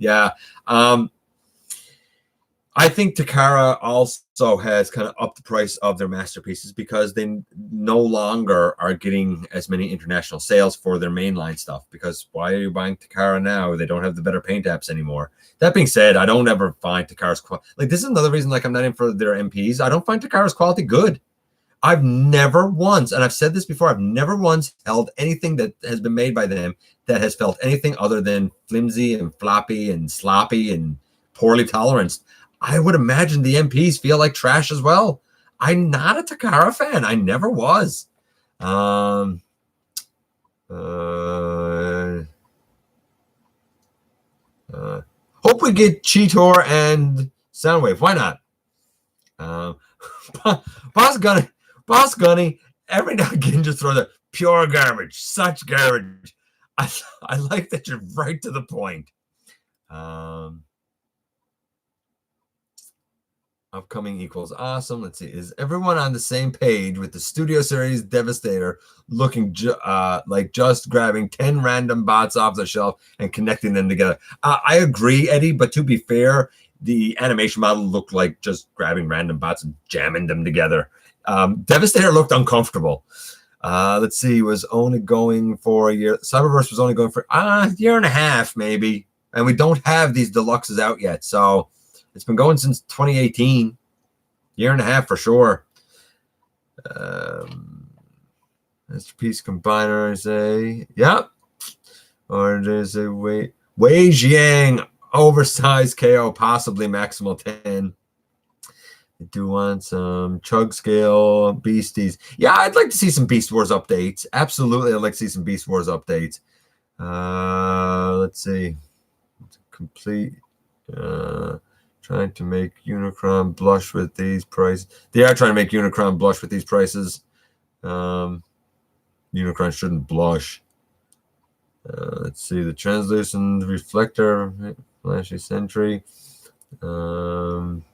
I think Takara also has kind of upped the price of their masterpieces because they no longer are getting as many international sales for their mainline stuff. Because why are you buying Takara now? They don't have the better paint apps anymore. That being said, I don't ever find Takara's quality. Like, this is another reason, like, I'm not in for their MPs. I don't find Takara's quality good. I've never once, and I've said this before, I've never once held anything that has been made by them that has felt anything other than flimsy and floppy and sloppy and poorly toleranced. I would imagine the MPs feel like trash as well. I'm not a Takara fan. I never was. Hope we get Cheetor and Soundwave. Why not? Boss Gunny, every now and again just throw the pure garbage, such garbage. I like that you're right to the point. Upcoming equals awesome. Let's see. Is everyone on the same page with the Studio Series Devastator looking like just grabbing 10 random bots off the shelf and connecting them together? I agree, Eddie, but to be fair, the animation model looked like just grabbing random bots and jamming them together. Devastator looked uncomfortable. Let's see. Was only going for a year. Cyberverse was only going for a year and a half, maybe. And we don't have these deluxes out yet. So it's been going since 2018. Year and a half for sure. Masterpiece Combiner, I say. Yep. Or there's a Wei Jiang oversized KO, possibly maximal 10. I do want some chug scale beasties. Yeah, I'd like to see some Beast Wars updates. Absolutely, I'd like to see some Beast Wars updates. Let's see. Complete. Trying to make Unicron blush with these prices. They are trying to make Unicron blush with these prices. Unicron shouldn't blush. Let's see. The translucent reflector, flashy sentry. Going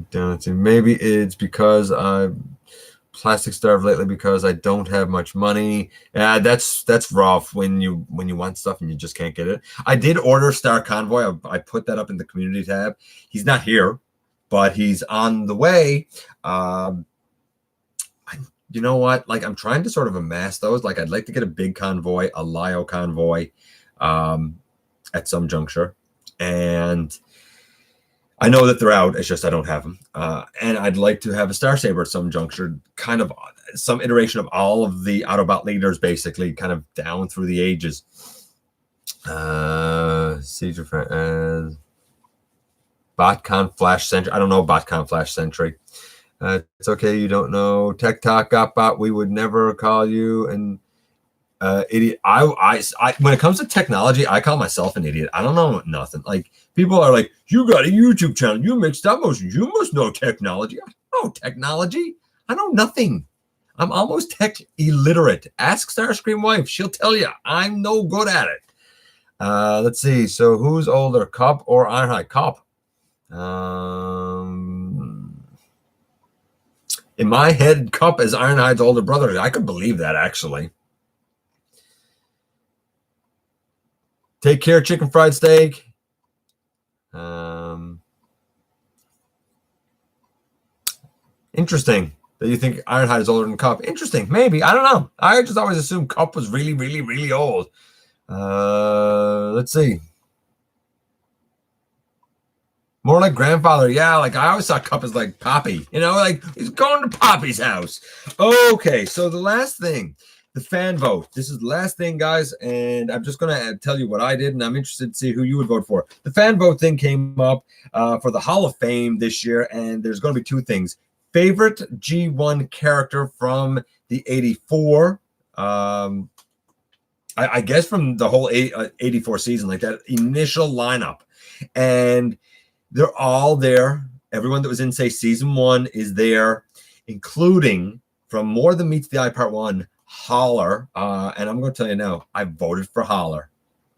down to maybe it's because I'm plastic starved lately because I don't have much money. That's rough when you want stuff and you just can't get it. I did order Star Convoy. I put that up in the community tab. He's not here, but he's on the way. You know what? Like, I'm trying to sort of amass those. Like, I'd like to get a big convoy, a Lio convoy, at some juncture, and I know that they're out. It's just I don't have them. And I'd like to have a Star Saber at some juncture, kind of some iteration of all of the Autobot leaders, basically, kind of down through the ages. Siege Apeface, BotCon Flash Sentry. I don't know BotCon Flash Sentry. It's okay. You don't know Tech Talk Gotbot. We would never call you an idiot. I when it comes to technology, I call myself an idiot. I don't know nothing. Like, people are like, you got a YouTube channel, you make stop motion, you must know technology. I don't know technology. I know nothing. I'm almost tech illiterate. Ask Starscream wife, she'll tell you I'm no good at it. Let's see. So who's older, Cup or Ironhide? Cup. In my head, Cup is Ironhide's older brother. I could believe that, actually. Take care, chicken fried steak. Interesting that you think Ironhide is older than Cup. Interesting, maybe. I don't know. I just always assumed Cup was really, really, really old. Let's see. More like grandfather. Yeah, like I always saw Cup as like Poppy. You know, like he's going to Poppy's house. Okay, so the last thing. The fan vote. This is the last thing, guys, and I'm just going to tell you what I did, and I'm interested to see who you would vote for. The fan vote thing came up for the Hall of Fame this year, and there's going to be two things. Favorite G1 character from the 84, I guess from the whole 84 season, like that initial lineup. And they're all there. Everyone that was in, say, season 1 is there, including from More Than Meets the Eye Part 1, Holler, and I'm going to tell you now, I voted for Holler,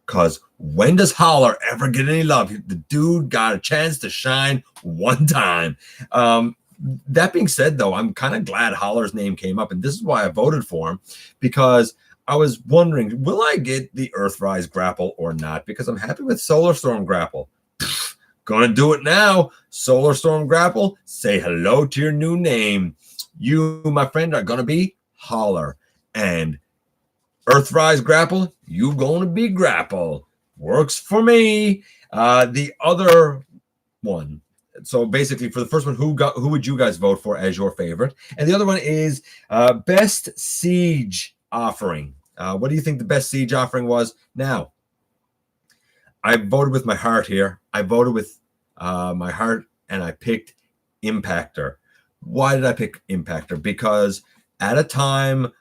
because when does Holler ever get any love? The dude got a chance to shine one time. That being said, though, I'm kind of glad Holler's name came up, and this is why I voted for him, because I was wondering, will I get the Earth Rise grapple or not? Because I'm happy with Solar Storm grapple. Gonna do it now. Solar Storm Grapple, say hello to your new name. You, my friend, are gonna be Holler. And Earthrise Grapple, you gonna be Grapple. Works for me. The other one. So basically, for the first one, who would you guys vote for as your favorite? And the other one is best siege offering. What do you think the best siege offering was? Now, I voted with my heart here. I voted with my heart, and I picked Impactor. Why did I pick Impactor? Because at a time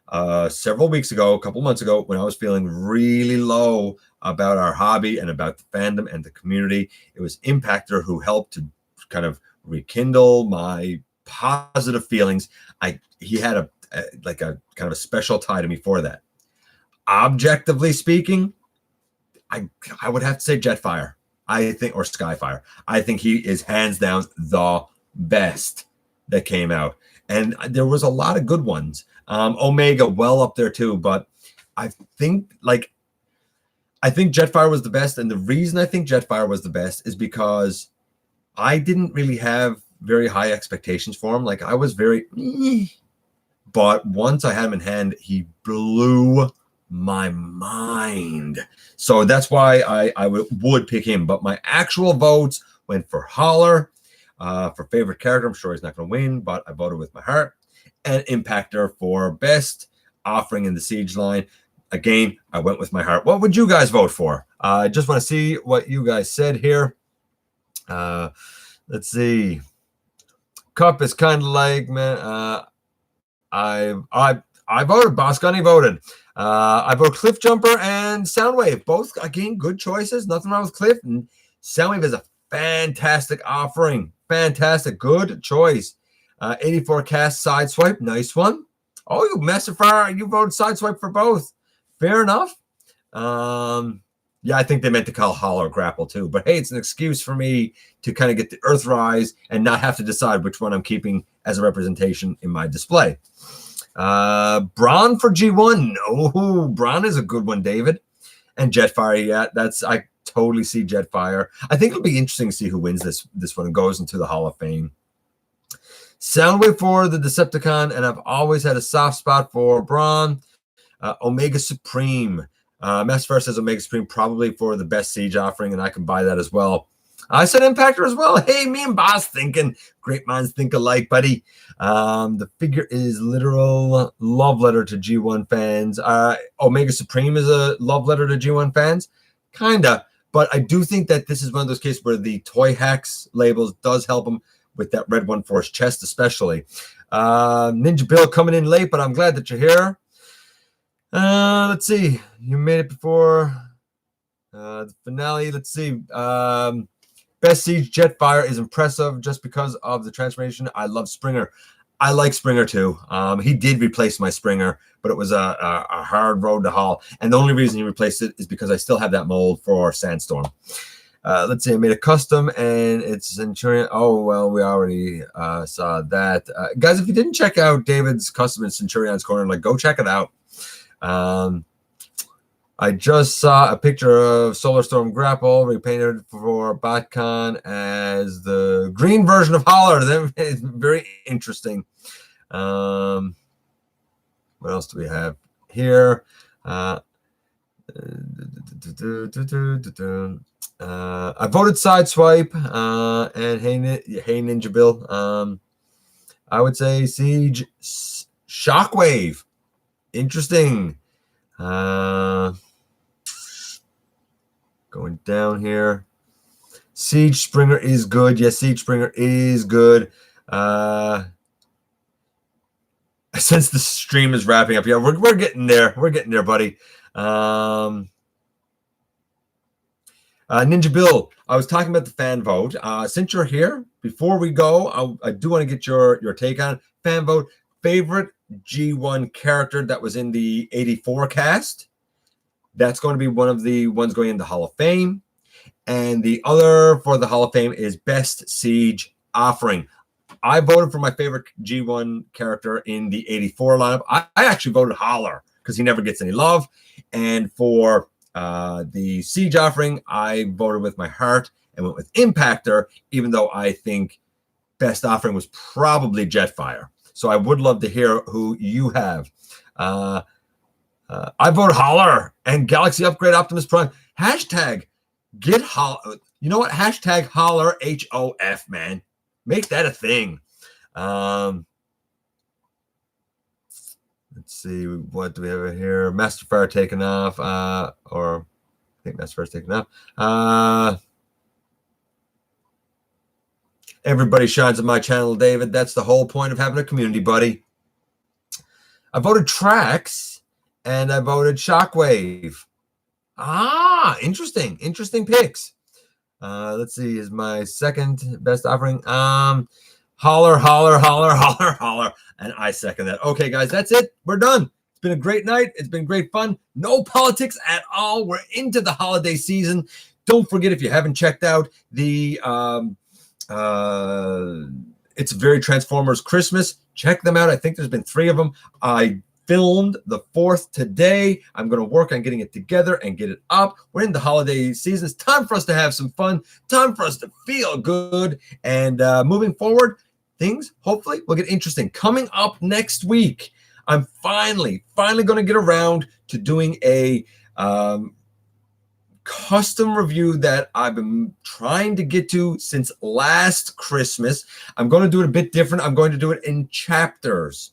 several weeks ago, a couple months ago, when I was feeling really low about our hobby and about the fandom and the community, it was Impactor who helped to kind of rekindle my positive feelings. He had a kind of a special tie to me for that. Objectively speaking, I would have to say Jetfire. I think, or Skyfire. I think he is hands down the best that came out. And there was a lot of good ones. Omega well up there too, but I think Jetfire was the best. And the reason I think Jetfire was the best is because I didn't really have very high expectations for him. Like I was very, but once I had him in hand, he blew my mind. So that's why I would pick him. But my actual votes went for Holler. For favorite character, I'm sure he's not going to win, but I voted with my heart. And Impactor for best offering in the Siege line. Again, I went with my heart. What would you guys vote for? I just want to see what you guys said here. Let's see. Cup is kind of like, man. I voted. Boss Gunny voted. I voted Cliff Jumper and Soundwave. Both again good choices. Nothing wrong with Cliff. And Soundwave is a fantastic offering. Fantastic, good choice. 84 cast Sideswipe, nice one. Oh, you Masterfire, you voted Sideswipe for both. Fair enough. Yeah, I think they meant to call Holler Grapple too. But hey, it's an excuse for me to kind of get the Earthrise and not have to decide which one I'm keeping as a representation in my display. Braun for G1. No, Braun is a good one, David. And Jetfire, yeah, I totally see Jetfire. I think it'll be interesting to see who wins this one and goes into the Hall of Fame. Soundwave for the Decepticon, and I've always had a soft spot for Braun. Omega Supreme. Masterfire says Omega Supreme probably for the best siege offering, and I can buy that as well. I said Impactor as well. Hey, me and Boss thinking. Great minds think alike, buddy. The figure is literal love letter to G1 fans. Omega Supreme is a love letter to G1 fans. Kinda. But I do think that this is one of those cases where the Toy Hacks labels does help them with that Red One Force chest especially. Ninja Bill coming in late, but I'm glad that you're here. Let's see. You made it before the finale. Let's see. Best Siege Jetfire is impressive just because of the transformation. I love Springer. I like Springer too. He did replace my Springer, but it was a hard road to haul. And the only reason he replaced it is because I still have that mold for Sandstorm. Let's see. I made a custom and it's Centurion. Oh, well, we already saw that. Guys, if you didn't check out David's custom in Centurion's Corner, go check it out. I just saw a picture of Solar Storm Grapple repainted for BotCon as the green version of Holler. It's very interesting. What else do we have here? I voted Sideswipe and hey Ninja Bill. I would say Siege Shockwave. Interesting. Going down here. Siege Springer is good. Yes, Siege Springer is good. Since the stream is wrapping up, yeah, we're getting there. We're getting there, buddy. Ninja Bill, I was talking about the fan vote. Since you're here, before we go, I do want to get your take on fan vote. Favorite G1 character that was in the 84 cast. That's going to be one of the ones going in the Hall of Fame. And the other for the Hall of Fame is Best Siege Offering. I voted for my favorite G1 character in the 84 lineup. I actually voted Holler because he never gets any love. And for the Siege Offering, I voted with my heart and went with Impactor, even though I think best offering was probably Jetfire. So I would love to hear who you have. I vote Holler and Galaxy Upgrade Optimus Prime. Hashtag get Holler. You know what? Hashtag Holler HOF, man. Make that a thing. Let's see. What do we have here? Masterfire taken off. Or I think Masterfire's taken off. Everybody shines on my channel, David. That's the whole point of having a community, buddy. I voted Trax and I voted Shockwave. Interesting. Interesting picks. Let's see. Is my second best offering. Holler, holler, holler, holler, holler. And I second that. Okay, guys, that's it. We're done. It's been a great night. It's been great fun. No politics at all. We're into the holiday season. Don't forget, if you haven't checked out the It's Very Transformers Christmas, check them out. I think there's been 3 of them. I filmed the 4th today. I'm going to work on getting it together and get it up. We're in the holiday season. It's time for us to have some fun, time for us to feel good. And moving forward, things hopefully will get interesting. Coming up next week, I'm finally going to get around to doing a custom review that I've been trying to get to since last Christmas. I'm going to do it a bit different. I'm going to do it in chapters.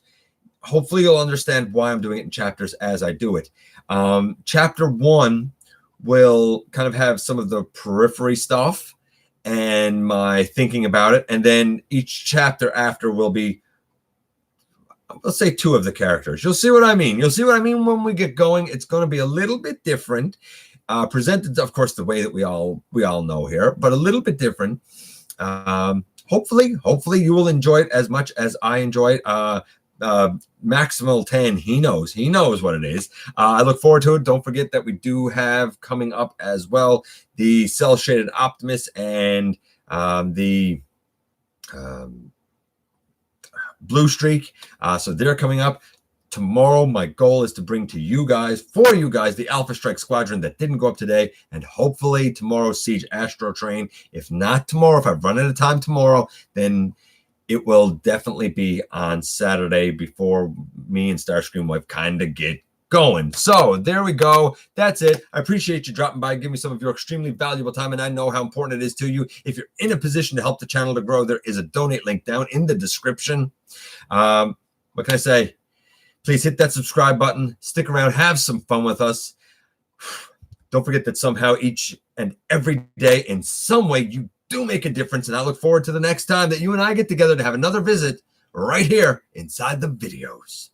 Hopefully you'll understand why I'm doing it in chapters as I do it. Chapter 1 will kind of have some of the periphery stuff and my thinking about it. And then each chapter after will be, let's say, 2 of the characters. You'll see what I mean. You'll see what I mean when we get going. It's going to be a little bit different. Presented, of course, the way that we all know here, but a little bit different. Hopefully you will enjoy it as much as I enjoy it. Maximal 10, he knows what it is. I look forward to it. Don't forget that we do have coming up as well the cell shaded Optimus and the Blue Streak. So they're coming up. Tomorrow, my goal is to bring to you guys, for you guys, the Alpha Strike Squadron that didn't go up today, and hopefully tomorrow, Siege Astrotrain. If not tomorrow, if I run out of time tomorrow, then it will definitely be on Saturday before me and Starscream Wife kind of get going. So there we go. That's it. I appreciate you dropping by, give me some of your extremely valuable time, and I know how important it is to you. If you're in a position to help the channel to grow, there is a donate link down in the description. What can I say? Please hit that subscribe button. Stick around. Have some fun with us. Don't forget that somehow each and every day, in some way, you do make a difference. And I look forward to the next time that you and I get together to have another visit right here inside the videos.